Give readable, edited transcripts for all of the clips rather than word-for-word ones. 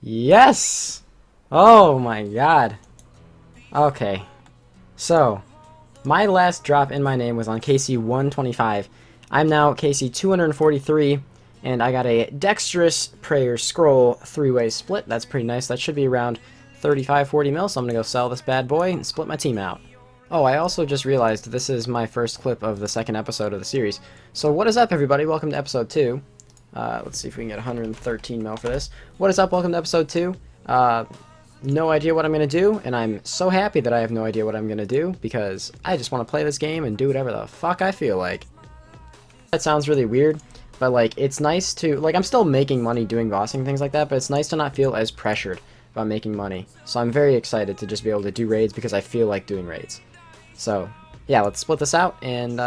Yes! Oh my god. Okay. So, my last drop in my name was on KC 125. I'm now KC 243, and I got a Dexterous Prayer Scroll 3-way split. That's pretty nice. That should be around 35-40 mil, so I'm gonna go sell this bad boy and split my team out. Oh, I also just realized this is my first clip of the second episode of the series. So what is up, everybody? Welcome to episode 2. Let's see if we can get 113 mil for this. What is up? Welcome to episode 2. No idea what I'm going to do, and I'm so happy that I have no idea what I'm going to do, because I just want to play this game and do whatever the fuck I feel like. That sounds really weird, but like, it's nice to, like, I'm still making money doing bossing and things like that, but it's nice to not feel as pressured about making money. So I'm very excited to just be able to do raids because I feel like doing raids. So, yeah, let's split this out and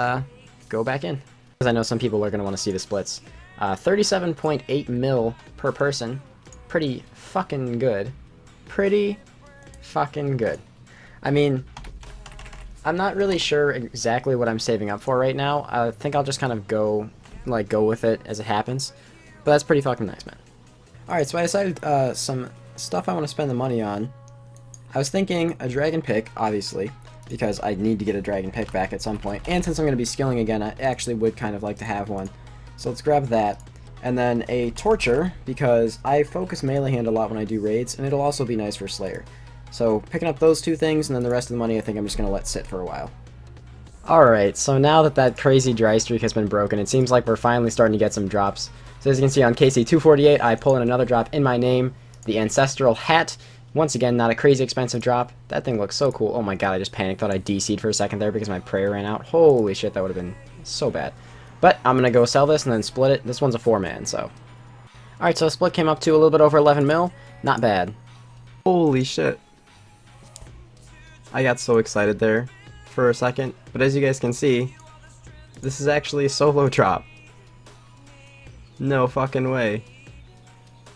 go back in. Because I know some people are going to want to see the splits. 37.8 mil per person. Pretty fucking good. Pretty fucking good. I mean, I'm not really sure exactly what I'm saving up for right now. I think I'll just kind of go with it as it happens. But that's pretty fucking nice, man. Alright, so I decided some stuff I want to spend the money on. I was thinking a dragon pick, obviously, because I need to get a dragon pick back at some point. And since I'm going to be skilling again, I actually would kind of like to have one. So let's grab that. And then a torture, because I focus melee hand a lot when I do raids, and it'll also be nice for Slayer. So picking up those two things, and then the rest of the money I think I'm just going to let sit for a while. Alright, so now that that crazy dry streak has been broken, it seems like we're finally starting to get some drops. So as you can see on KC 248, I pull in another drop in my name, the Ancestral Hat. Once again, not a crazy expensive drop. That thing looks so cool. Oh my god, I just panicked. Thought I DC'd for a second there because my prayer ran out. Holy shit, that would have been so bad. But I'm going to go sell this and then split it. This one's a 4-man, so. Alright, so split came up to a little bit over 11 mil. Not bad. Holy shit. I got so excited there for a second. But as you guys can see, this is actually a solo drop. No fucking way.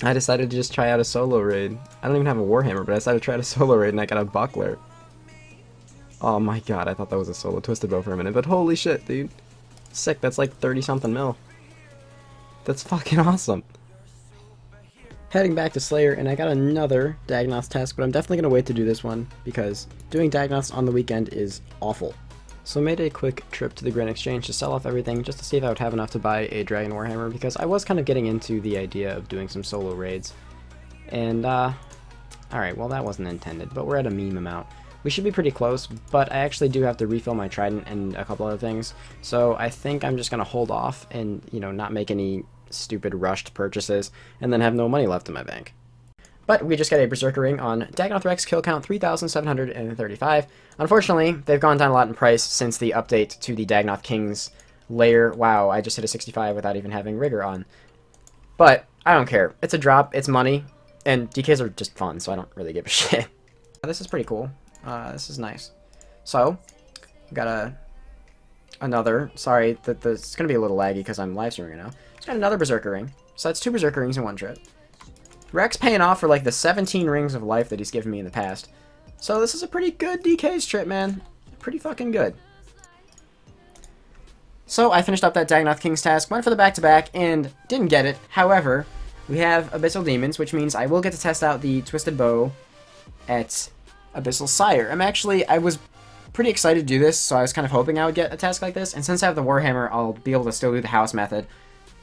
I decided to just try out a solo raid. I don't even have a Warhammer, but I decided to try out a solo raid and I got a Buckler. Oh my god, I thought that was a solo Twisted Bow for a minute, but holy shit, dude. Sick, that's like 30 something mil. That's fucking awesome. Heading back to Slayer, and I got another Dagnauth task, but I'm definitely going to wait to do this one, because doing Dagnauths on the weekend is awful. So I made a quick trip to the Grand Exchange to sell off everything, just to see if I would have enough to buy a Dragon Warhammer, because I was kind of getting into the idea of doing some solo raids. And, alright, well that wasn't intended, but we're at a meme amount. We should be pretty close, but I actually do have to refill my trident and a couple other things, so I think I'm just going to hold off and, you know, not make any stupid rushed purchases, and then have no money left in my bank. But we just got a Berserker Ring on Dagnauth Rex, kill count 3,735. Unfortunately, they've gone down a lot in price since the update to the Dagnauth King's lair. Wow, I just hit a 65 without even having Rigor on. But, I don't care. It's a drop, it's money, and DKs are just fun, so I don't really give a shit. This is pretty cool. This is nice. So, got another, sorry, it's going to be a little laggy because I'm live streaming right now. It's got another Berserker Ring. So that's 2 Berserker Rings in one trip. Rex paying off for like the 17 rings of life that he's given me in the past. So this is a pretty good DK's trip, man. Pretty fucking good. So I finished up that Dagnauth King's task, went for the back-to-back, and didn't get it. However, we have Abyssal Demons, which means I will get to test out the Twisted Bow at Abyssal Sire. I was pretty excited to do this, so I was kind of hoping I would get a task like this, and since I have the Warhammer, I'll be able to still do the house method.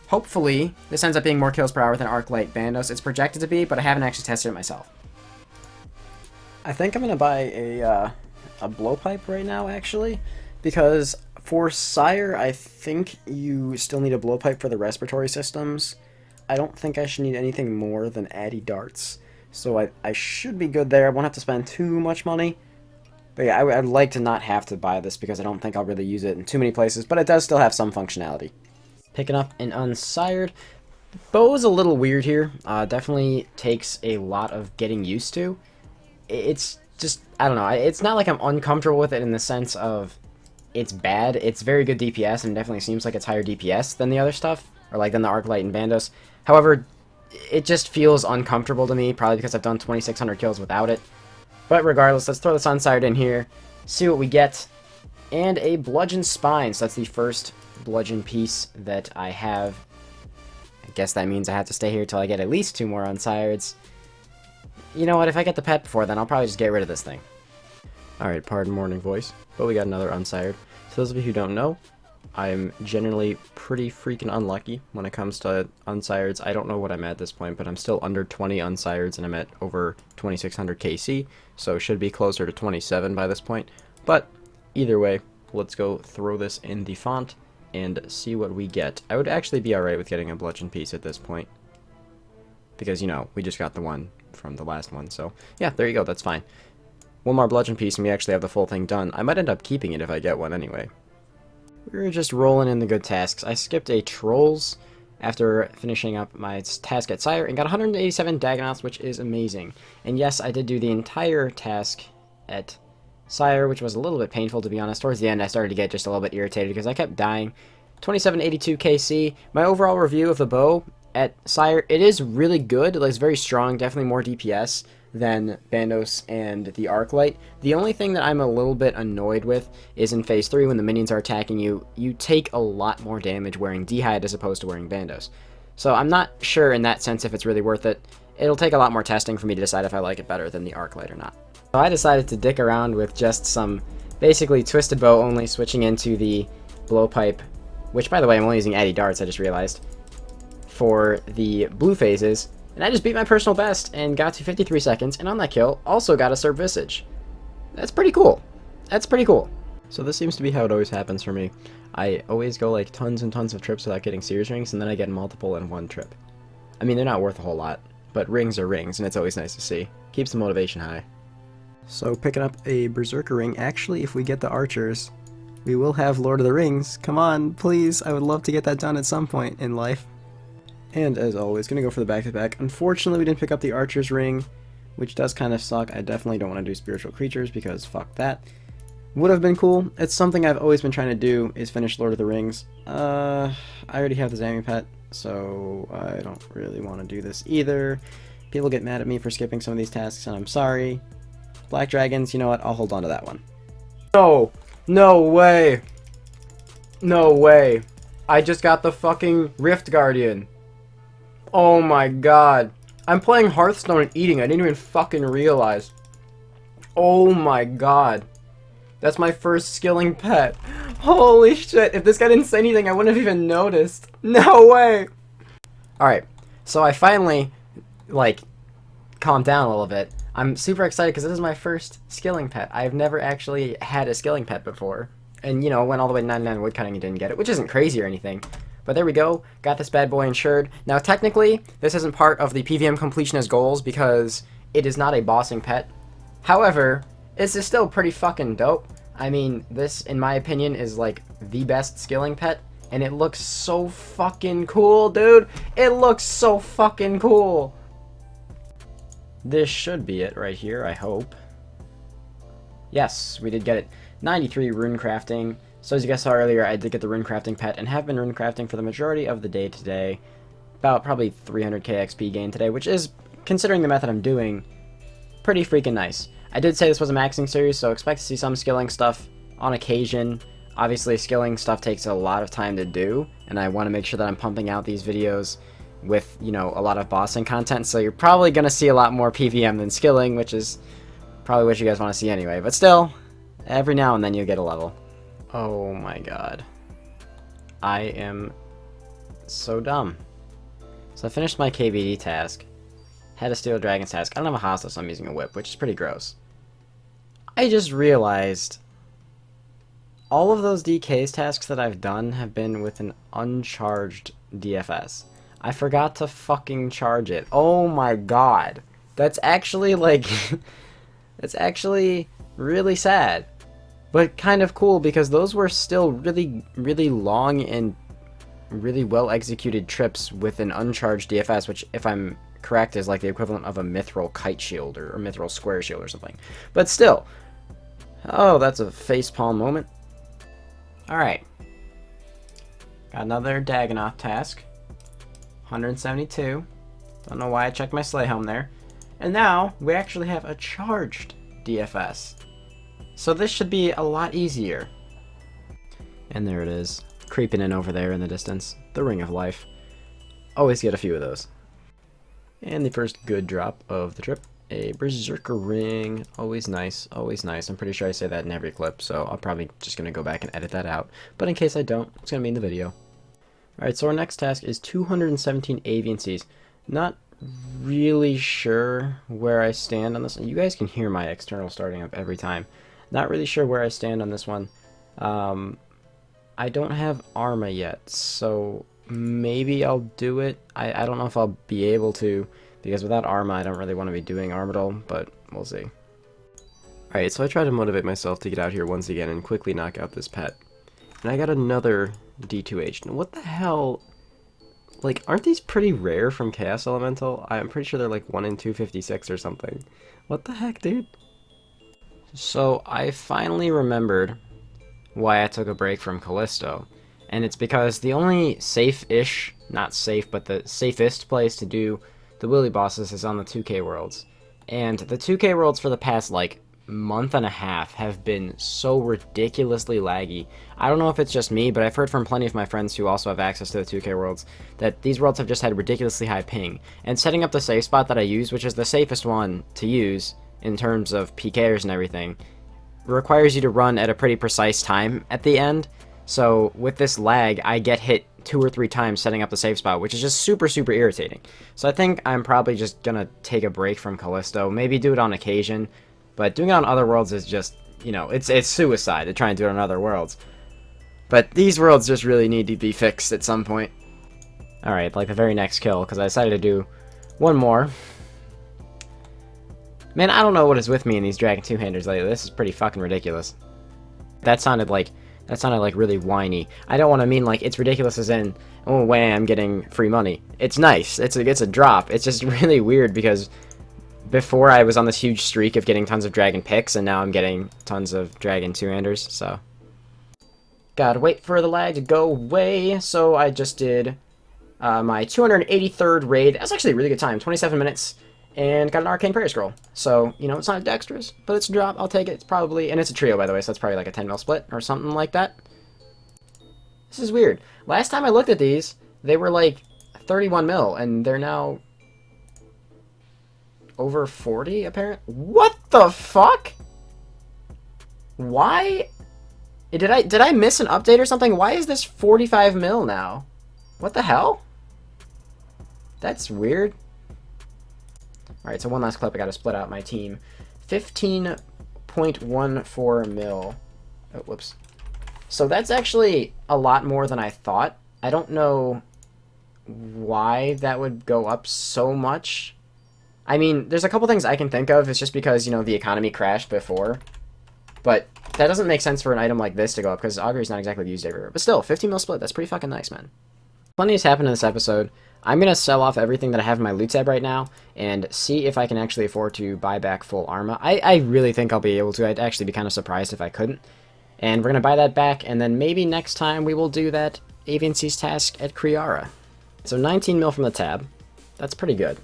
Hopefully, this ends up being more kills per hour than Arclight Bandos. It's projected to be, but I haven't actually tested it myself. I think I'm going to buy a blowpipe right now, actually, because for Sire, I think you still need a blowpipe for the respiratory systems. I don't think I should need anything more than Addy Darts. So I should be good there. I won't have to spend too much money. But yeah, I'd like to not have to buy this because I don't think I'll really use it in too many places, but it does still have some functionality. Picking up an Unsired. Bow is a little weird here. Definitely takes a lot of getting used to. It's just, I don't know, it's not like I'm uncomfortable with it in the sense of it's bad. It's very good DPS and definitely seems like it's higher DPS than the other stuff, or like than the Arclight and Bandos. However, it just feels uncomfortable to me, probably because I've done 2,600 kills without it. But regardless, let's throw this Unsired in here, see what we get. And a Bludgeon Spine, so that's the first bludgeon piece that I have. I guess that means I have to stay here till I get at least 2 more Unsireds. you know what, if I get the pet before then, I'll probably just get rid of this thing. Alright, pardon morning voice, but we got another unsired. So those of you who don't know, I'm generally pretty freaking unlucky when it comes to unsireds. I don't know what I'm at this point, but I'm still under 20 unsireds, and I'm at over 2600 KC, so should be closer to 27 by this point. But either way, let's go throw this in the font and see what we get. I would actually be alright with getting a bludgeon piece at this point, because, you know, we just got the one from the last one, so yeah, there you go, that's fine. One more bludgeon piece and we actually have the full thing done. I might end up keeping it if I get one anyway. We were just rolling in the good tasks. I skipped a Trolls after finishing up my task at Sire and got 187 Dagonauts, which is amazing. And yes, I did do the entire task at Sire, which was a little bit painful, to be honest. Towards the end, I started to get just a little bit irritated because I kept dying. 2782 KC. My overall review of the bow at Sire, it is really good. It's very strong, definitely more DPS than Bandos and the Arclight. The only thing that I'm a little bit annoyed with is in Phase 3 when the minions are attacking you, you take a lot more damage wearing D'Hide as opposed to wearing Bandos. So I'm not sure in that sense if it's really worth it. It'll take a lot more testing for me to decide if I like it better than the Arclight or not. So I decided to dick around with just some basically Twisted Bow only, switching into the Blowpipe, which by the way I'm only using Addy Darts, I just realized, for the blue phases. And I just beat my personal best and got to 53 seconds, and on that kill, also got a Serb Visage. That's pretty cool. That's pretty cool. So this seems to be how it always happens for me. I always go like tons and tons of trips without getting series rings, and then I get multiple in one trip. I mean, they're not worth a whole lot, but rings are rings, and it's always nice to see. Keeps the motivation high. So picking up a Berserker ring, actually if we get the archers, we will have Lord of the Rings. Come on, please, I would love to get that done at some point in life. And as always, gonna go for the back-to-back. Unfortunately, we didn't pick up the Archer's Ring, which does kind of suck. I definitely don't want to do Spiritual Creatures, because fuck that. Would have been cool. It's something I've always been trying to do, is finish Lord of the Rings. I already have the Zami pet, so I don't really want to do this either. People get mad at me for skipping some of these tasks, and I'm sorry. Black Dragons, you know what? I'll hold on to that one. No! No way! No way! I just got the fucking Rift Guardian. Oh my god. I'm playing Hearthstone and eating. I didn't even fucking realize. Oh my god. That's my first skilling pet. Holy shit. If this guy didn't say anything, I wouldn't have even noticed. No way. Alright. So I finally, like, calmed down a little bit. I'm super excited because this is my first skilling pet. I've never actually had a skilling pet before. And, you know, went all the way to 99 woodcutting and didn't get it, which isn't crazy or anything. But there we go, got this bad boy insured. Now technically, this isn't part of the PVM completionist goals because it is not a bossing pet. However, this is still pretty fucking dope. I mean, this, in my opinion, is like the best skilling pet. And it looks so fucking cool, dude. It looks so fucking cool. This should be it right here, I hope. Yes, we did get it. 93 rune crafting. So as you guys saw earlier, I did get the rune crafting pet and have been rune crafting for the majority of the day today. About probably 300k XP gain today, which is, considering the method I'm doing, pretty freaking nice. I did say this was a maxing series, so expect to see some skilling stuff on occasion. Obviously, skilling stuff takes a lot of time to do, and I want to make sure that I'm pumping out these videos with, you know, a lot of bossing content, so you're probably going to see a lot more PVM than skilling, which is probably what you guys want to see anyway. But still, every now and then you'll get a level. Oh my god. I am so dumb. So I finished my KVD task. Had a Steel Dragon's task. I don't have a hostile, so I'm using a whip, which is pretty gross. I just realized all of those DK's tasks that I've done have been with an uncharged DFS. I forgot to fucking charge it. Oh my god. That's actually like... that's actually really sad. But kind of cool because those were still really, really long and really well executed trips with an uncharged DFS, which, if I'm correct, is like the equivalent of a Mithril Kite Shield or Mithril Square Shield or something. But still. Oh, that's a facepalm moment. Alright. Got another Dagonoth task. 172. Don't know why I checked my Slay Helm there. And now, we actually have a charged DFS. So this should be a lot easier. And there it is. Creeping in over there in the distance. The Ring of Life. Always get a few of those. And the first good drop of the trip. a Berserker ring. Always nice, always nice. I'm pretty sure I say that in every clip, so I'm probably just going to go back and edit that out. But in case I don't, it's going to be in the video. Alright, so our next task is 217 avian seas. Not really sure where I stand on this. You guys can hear my external starting up every time. Not really sure where I stand on this one. I don't have Arma yet, so maybe I'll do it. I don't know if I'll be able to, because without Arma I don't really want to be doing Armadal, but we'll see. Alright, so I tried to motivate myself to get out here once again and quickly knock out this pet. And I got another D2H. Now, what the hell? Like, aren't these pretty rare from Chaos Elemental? I'm pretty sure they're like 1 in 256 or something. What the heck, dude? So, I finally remembered why I took a break from Callisto. And it's because the only safe-ish, not safe, but the safest place to do the Willy bosses is on the 2K worlds. And the 2K worlds for the past, like, month and a half have been so ridiculously laggy. I don't know if it's just me, but I've heard from plenty of my friends who also have access to the 2K worlds that these worlds have just had ridiculously high ping. And setting up the safe spot that I use, which is the safest one to use in terms of PKers and everything, requires you to run at a pretty precise time at the end. So with this lag, I get hit 2 or 3 times setting up the safe spot, which is just super irritating. So I think I'm probably just gonna take a break from Callisto, maybe do it on occasion. But doing it on other worlds is just, you know, it's suicide to try and do it on other worlds. But these worlds just really need to be fixed at some point. Alright, like the very next kill, because I decided to do one more. Man, I don't know what is with me in these Dragon 2-handers lately. This is pretty fucking ridiculous. That sounded like really whiny. I don't want to mean like it's ridiculous as in, oh, way I'm getting free money. It's nice. It's a drop. It's just really weird because before I was on this huge streak of getting tons of Dragon picks, and now I'm getting tons of Dragon 2-handers, so. Gotta wait for the lag to go away, so I just did my 283rd raid. That was actually a really good time, 27 minutes, and got an Arcane Prayer Scroll. So, you know, it's not dexterous, but it's a drop, I'll take it. It's probably, and it's a trio, by the way, so that's probably like a 10 mil split, or something like that. This is weird. Last time I looked at these, they were like 31 mil, and they're now over 40, apparently. What the fuck? Why? Did I miss an update or something? Why is this 45 mil now? What the hell? That's weird. Alright, so one last clip. I gotta split out my team. 15.14 mil. Oh, whoops. So that's actually a lot more than I thought. I don't know why that would go up so much. I mean, there's a couple things I can think of. It's just because, you know, the economy crashed before. But that doesn't make sense for an item like this to go up, because Augury's not exactly used everywhere. But still, 15 mil split, that's pretty fucking nice, man. Plenty has happened in this episode. I'm going to sell off everything that I have in my loot tab right now, and see if I can actually afford to buy back full Arma. I really think I'll be able to. I'd actually be kind of surprised if I couldn't. And we're going to buy that back, and then maybe next time we will do that Avian Seas task at Kriara. So 19 mil from the tab. That's pretty good.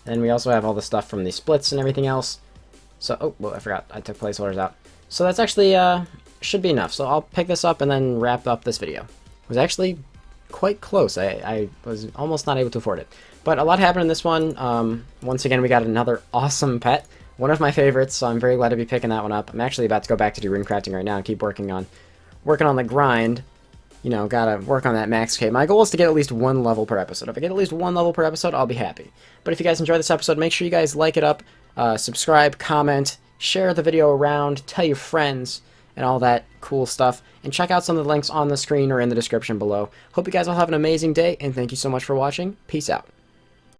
And we also have all the stuff from the splits and everything else. So, oh, well, I forgot. I took placeholders out. So that's actually, should be enough. So I'll pick this up and then wrap up this video. It was actually quite close. I was almost not able to afford it. But a lot happened in this one. Once again, we got another awesome pet. One of my favorites, so I'm very glad to be picking that one up. I'm actually about to go back to do rune crafting right now and keep working on the grind. You know, gotta work on that max K. My goal is to get at least 1 level per episode. If I get at least 1 level per episode, I'll be happy. But if you guys enjoyed this episode, make sure you guys like it up, subscribe, comment, share the video around, tell your friends, and all that cool stuff. And check out some of the links on the screen or in the description below. Hope you guys all have an amazing day, and thank you so much for watching. Peace out.